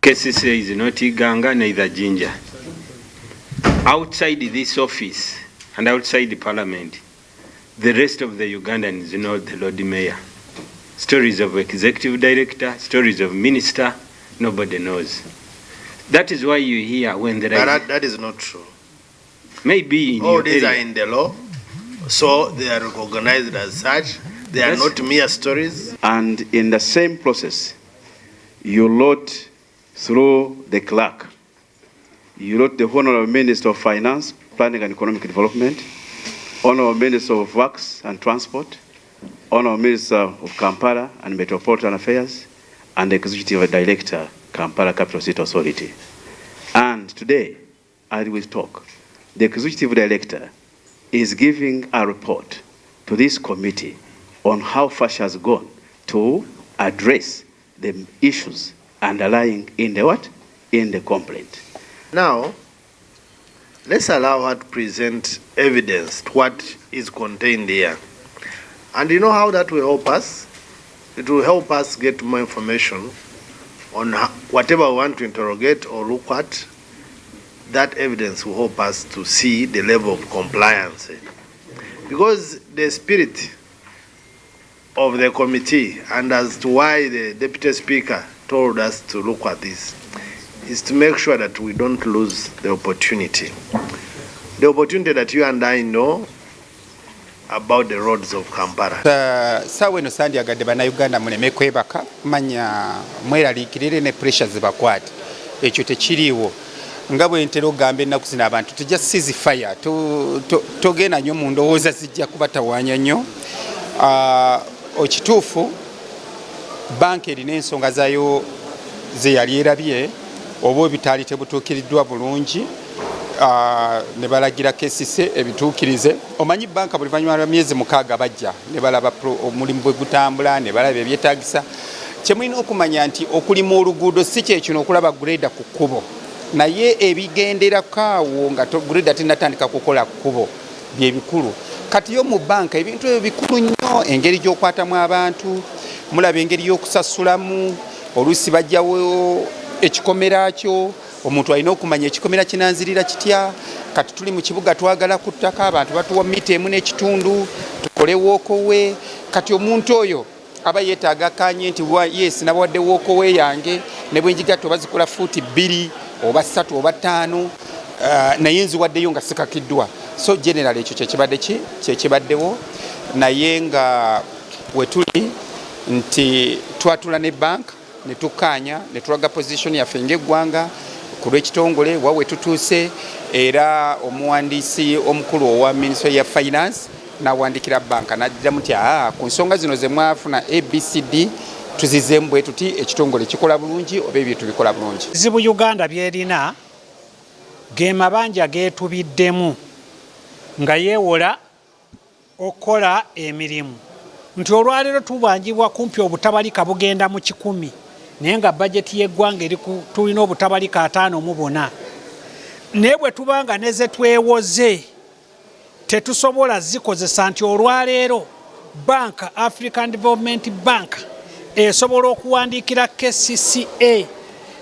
KCC is not Ggwanga, neither Jinja. Outside this office and outside the parliament, the rest of the Ugandans know the Lord Mayor. Stories of executive director, stories of minister, nobody knows. That is why you hear when there are... That is not true. Maybe in all these are in the law, so they are recognized as such. They are not mere stories. And in the same process, you load through the clerk. You load the Honorable Minister of Finance, Planning and Economic Development, Honorable Minister of Works and Transport, Honorable Minister of Kampala and Metropolitan Affairs, and the Executive Director, Kampala Capital City Authority. And today, as we talk, the Executive Director is giving a report to this committee on how far she has gone to address the issues underlying in the what? In the complaint. Now, let's allow her to present evidence to what is contained here. And you know how that will help us? It will help us get more information on whatever we want to interrogate or look at. That evidence will help us to see the level of compliance. because the spirit of the committee and as to why the Deputy Speaker told us to look at this is to make sure that we don't lose the opportunity. The opportunity that you and I know about the roads of Kampala. Sawe no sandi agadde bannayuganda muleme kwebaka manya mweralikirire ne pressure zibakwate ekyo tekiriiwo nga bwe ntera ogamba ennaku zino abantu tujja sizi fire togenda nnyo mu ndowooza zijja kubatawaanya nnyo. Ekituufu banka erina ensonga zayo ze yali erabye oba ebitaali tebutuukiriddwa bulungi ne balagira KCC ebituukirize. Omanyi banka buli luvannyuma lwa myezi 6 bajja ne balaba omulimu bwe gutambula ne balaba ebyetaagisa. Kye mulina okumanya nti okulima oluguudo si kyekino okulaba greda ku kkubo, naye ebigenderako awo nga greda tinatandika kukola kkubo bye bikulu. Kati yo mu banka ebintu ebyo bikulu nnyo, engeri gy'okwatamu abantu, mulaba engeri y'okusasulamu, oluusi bajjawo ekikomera kyo, omuntu alina okumanya ekikomera kinanzirira kitya. Kati tuli mu kibuga twagala ku ttaka, abantu batuwa mita 1.5 tukole wookowe. Kati omuntu oyo aba yeetaaga kanye nti yes nabawadde wookowe yange ne bwe njigatta oba zikola fuuti 2 oba 3 oba 5 naye nziwaddeyo nga sikakiddwa. So general ekyo kyekibaddewo, naye nga wetuli nti twatula ne bank ne tukkaanya ne tulaga position yaffe ng'eggwanga ku lw'ekitongole wawe tutuuse. Era omuwandiisi omukulu owa Ministry ya Finance n'awandikira banka n'addiramu nti ku nsonga zino ze mwafuna ABCD tuzizeemu bwe tuti ekitongole kikola bulungi oba ebyo tubikola bulungi. Zibu Uganda byerina ge mabanja geetubiddemu nga yeewola okukola emirimu, nti olwaleero tubanjibwa kumpi obutabalika bugenda mu 10 naye nga bajeti y'eggwanga tulina obutabalika 54 naye bwe tubanga ne ze twewoze tetusobola zikozesa nti olwaleero banka African Development Bank esobola okuwandiikira KCCA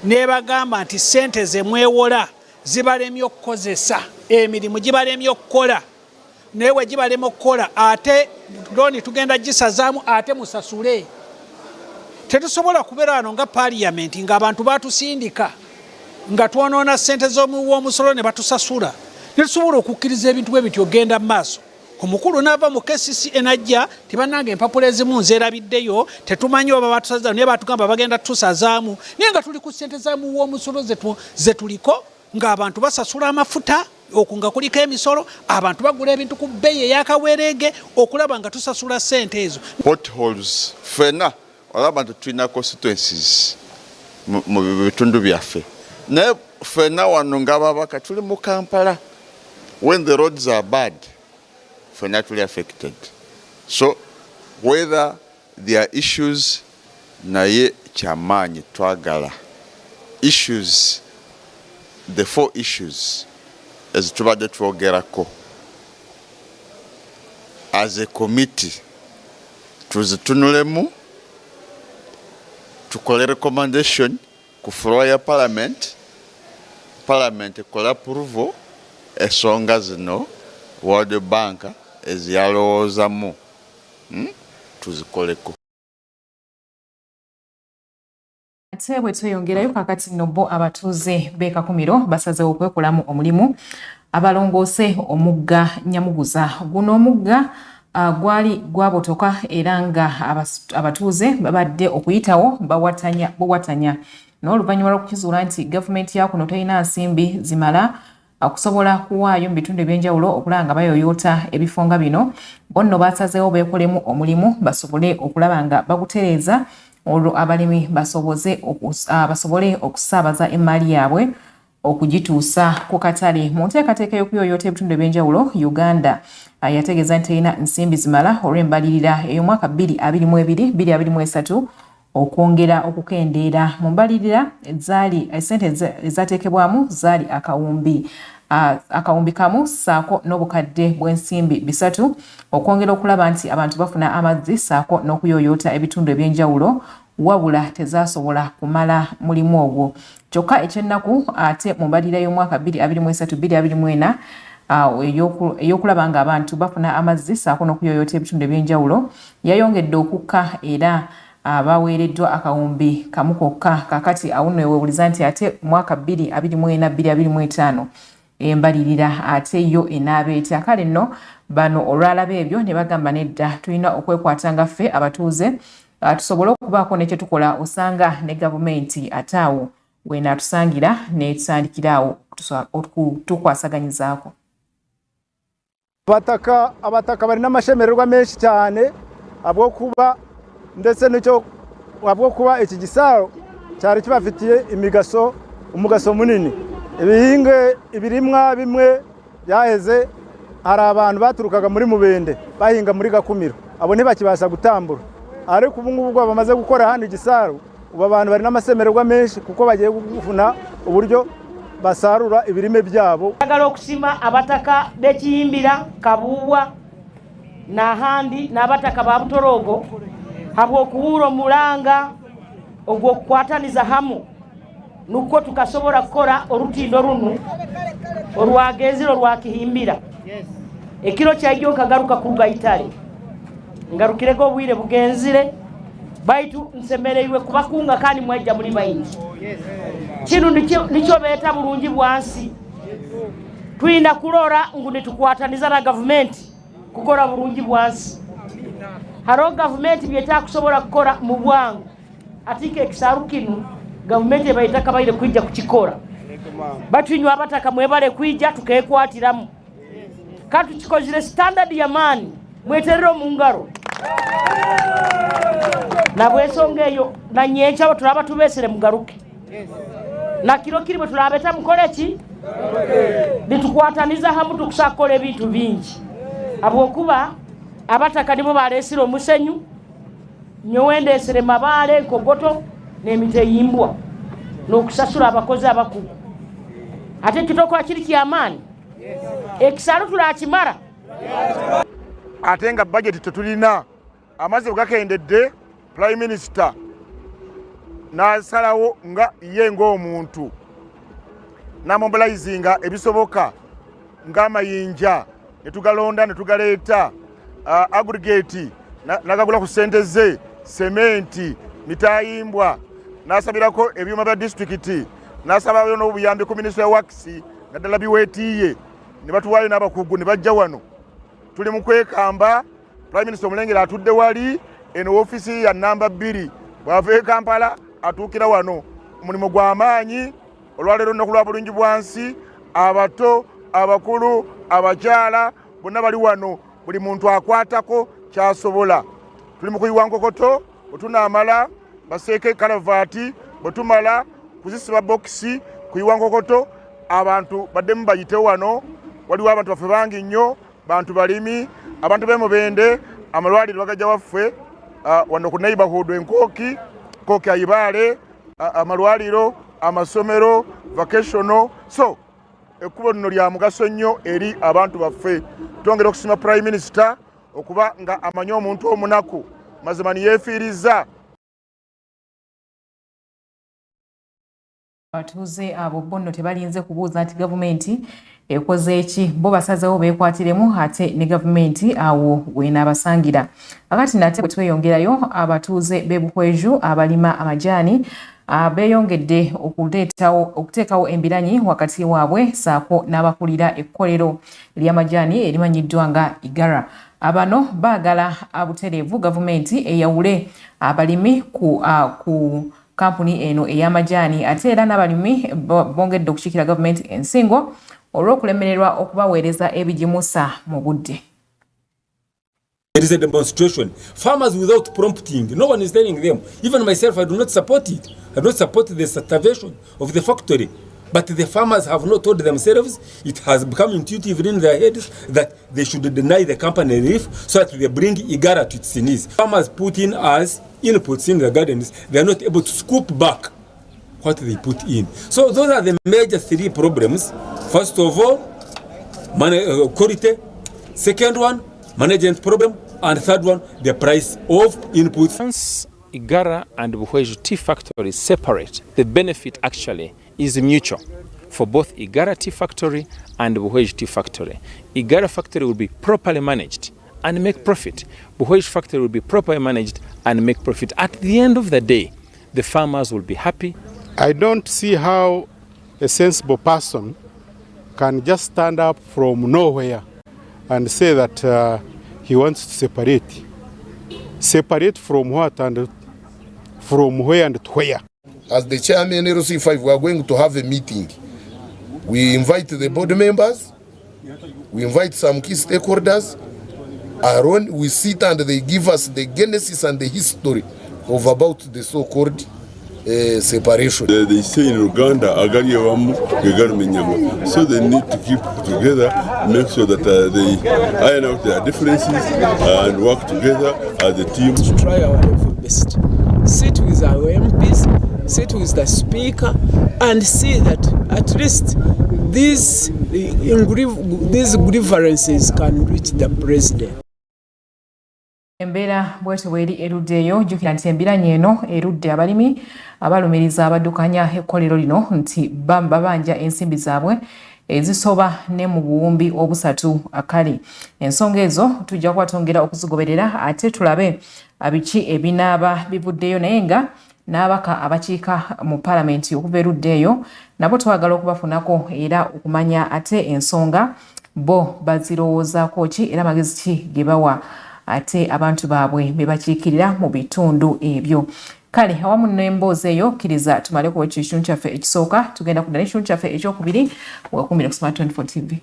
nebagamba nti sente ze mwewola zibalemye okukozesa emirimu gibalemye okukola, naye we gibalema okukola ate looni tugenda gisazaamu ate musasule. Tetusobola kubeera wano nga paaliyamenti ng'abantu batusindika nga twonoona ssente z'omusolo ne batusasula. Tetusobola okukkiriza ebintu bwe bityo ogenda mu maaso. Omukulu n'ava mu KCCA najja tibannanga empapula ezimu nzeerabiddeyo tetumanyi oba batusazaamu naye batugamba bagenda tusazaamu, naye nga tuli ku ssente za muwoomusolo ze tuliko ng'abantu basasula amafuta okunga kuliko emisolo, abantu bagula ebintu ku bbeeyi eyakaweerege okulaba nga tusasula ssente ezo. Potholes fena olaba nti tulina constituencies mu bitundu byaffe, naye fena wano ng'ababaka tuli mu Kampala. When the roads are bad, fena tuli affected. So whether there are issues naye kyamaanyi twagala issues, the 4 issues ezitubadde twogerako as a committee tuzitunulemu tukole recommendation ku floor ya parliament ekola approval ensonga zino World Bank eziyalowoozamu tuzikoleko. Ate bwe tweyongerayo kakati nno bo abatuuze b'e Kakumiro basazeewo okwekolamu omulimu abalongoose omugga Nyamuguza. Guno omugga gwali gwabotoka era nga abatuuze babadde okuyitawo bawatanya n'oluvannyuma lw'okukizuula nti gavumenti ya kuno terina nsimbi zimala okusobola kuwaayo mu bitundu ebyenjawulo okulaba nga bayoyoota ebifo nga bino. Bonno basazeewo beekolemu omulimu basobole okulaba nga bagutereeza olwo abalimi basobole okusaabaza emmaali yaabwe okugituusa ku katale. Mu nteekateeka y'okuyoyoota ebitundu ebyenjawulo, Uganda yategeeza nti terina nsimbi zimala olw'embalirira ey'omwaka 2022-2023 okwongera okukendeera. Mu mbalirira ssente ezaateekebwamu zaali akawumbi kamu saako n'obukadde bw'ensimbi 3 okwongera okulaba nti abantu bafuna amazzi saako n'okuyoyoota ebitundu ebyenjawulo, wabula tezaasobola kumala mulimu ogwo. Kyokka ekyennaku ate mu mbalirira y'omwaka 2023-2024 eyokulaba nga abantu bafuna amazzi saako n'okuyoyota ebitundu ebyenjawulo yayongedde okukka era baweereddwa akawumbi kamu kokka kakati awo nno ewewuliza nti ate mwaka 2024-2025 embalirira ate yo enaaba etya. Kale nno bano olwalaba ebyo ne bagamba nedda tulina okwekwata nga ffe abatuuze tusobole okubaako ne kye tukola osanga ne gavumenti ate awo weenatusangira netutandikiraawo tukwasaganyizaako. abataka balina amashemererwa menshi cyane abwokuba ndetse n'icyo abwokuba iki gisaro cyari kibafitiye umugaso munini. Ibirimwa bimwe byaheze hari abantu baturukaga muri Mubende bahinga muri Gakumiro, abo ntibakibasha gutambura, ariko ubu ngubu bamaze gukora hano igisaro ubu abantu bari n'amasemererwa menshi kuko bagiye gufuna uburyo basarura ibirime byabo. Agala okusima abataka bekiyimbira Kabuwa n'ahandi n'abataka ba Butorogo habw'okuwura omulanga ogw'okukwataniza hamu nuko tukasobola kukora olutindo runu olwagenziro lwakihimbira ekiro kyajjo nkagaruka ku Gaitale ngarukireko obwire bugenzire baitu nsemereirwe kubakunga kandi mwajja muri bayingi kino nicho beta bulungi bwansi twinda kulora ngundi tukwataniza na government kukora bulungi bwansi haro government byeta kusobola kukora mu bwangu atike ekisaru kinu government baitaka baire kwijja kukikora batwinywa abataka mwebale kwijja tukekwatiramu katu kikozire standard ya mani mweterero mu ngaro na bwesonga eyo na nyencha tulaba tubesere mugaruke na kiro kiri tulabeta mukole ki bitukwataniza hamu tukusakole ebintu bingi abwokuba abataka nibo balesire omusenyu nyowendesere mabale kogoto n'emite yimbwa n'okusasula abakozi abakulu ate kitoko akiri kyamaani ekisalo tulakimara ate nga budget tetulina amaze bwakendedde prime minister n'asalawo nga ye ng'omuntu n'amobilizinga ebisoboka ng'amayinja ne tugalonda ne tugaleeta aggregate n'agagula ku ssente ze sementi mitayimbwa n'asabirako ebyuma bya disitulikiti n'asabayo n'obuyambi ku minisitule ya wakisi naddala biweetiiye ne batuwaayo n'abakugu ne bajja wano tuli mu kwekamba prime minister omulengera atudde wali eno woofiisi ya namba 2 bw'ava e Kampala atuukira wano omulimu gw'amaanyi olwaleero nnaku lwa bulungi bwansi abato abakulu abakyala bonna bali wano buli muntu akwatako kyasobola tuli mu kuyiwa nkokoto bwetunaamala baseeke kalavaati bwetumala kuzisiba bokisi kuyiwa nkokoto abantu baddemu bayite wano waliwo abantu baffe bangi nnyo bantu balimi abantu b'emubende amalwaliro bagajja waffe wano ku neighborhood enkooki ayibaale amalwaliro amasomero vacational so ekkubo lino lya mugaso nnyo eri abantu baffe twongera okusima prime minister okuba nga amanyi omuntu omunaku mazima niyeefiiriza abatuuze abo bonno tebalinze kubuuza nti gavumenti ekoze eki bo basazewo beekwatiremu ate ne gavumenti awo weenaabasangira akati nate bwe tweyongerayo abatuuze b'ebuhweju abalima amajaani beeyongedde okuteekawo embiranyi wakati waabwe saako n'abakulira ekkolero ery'amajaani erimanyiddwa nga Igara. Abano baagala abutereevu gavumenti eyawule abalimi ku kampuni eno ey'amajaani ate era n'abalimi bongedde okukiikira gavumenti ensingo olw'okulemererwa okubaweereza ebigimusa mu budde. There is a demonstration. Farmers without prompting, no one is telling them. Even myself, I do not support it. I don't support the starvation of the factory. But the farmers have not told themselves, it has become intuitive in their heads that they should deny the company relief so that they bring Igara to its knees. Farmers put in as inputs in the gardens, they are not able to scoop back what they put in. So those are the major 3 problems. First of all, quality. Second one, management problem. And third one, the price of inputs. Once Igara and Buhweju tea factories separate, the benefit actually is mutual. for both Igara Tea Factory and Buhej Tea Factory. Igara Factory will be properly managed and make profit. Buhej Factory will be properly managed and make profit. At the end of the day, the farmers will be happy. I don't see how a sensible person can just stand up from nowhere and say that he wants to separate. Separate from what and from where and to where? As the chairman LC5, we are going to have a meeting. We invite the board members, we invite some key stakeholders. Aaron, we sit and they give us the genesis and the history of about the so-called separation. They say in Uganda, so they need to keep together, make sure that they iron out their differences and work together as a team. To try our level best. Sit with our MPs, sit with the speaker, and see that at least these grievances can reach the president. Embeera bwete weri eruddeeyo jjukira nti embiranye eno erudde abalimi abalumiriza abaddukanya ekkolero lino nti babanja ensimbi zaabwe ezisoba ne mu buwumbi obusatu akali. Ensonga ezo tujja kwatongera okuzigoberera ate tulabe abiki ebinaaba bivuddeyo naye nga n'abaka abakiika mu paalamenti okuva eruddeeyo nabo twagala okubafunako era okumanya ate ensonga bo bazirowoozaako ki era magezi ki ge bawa ate abantu baabwe bebakiikirira mu bitundu ebyo. Kale awamu n'emboozi eyo kkiriza tumale kuwa ekitundu kyaffe ekisooka tugenda kudda n'ekitundu kyaffe ekyokubiri wakumira ku Smart 24 TV.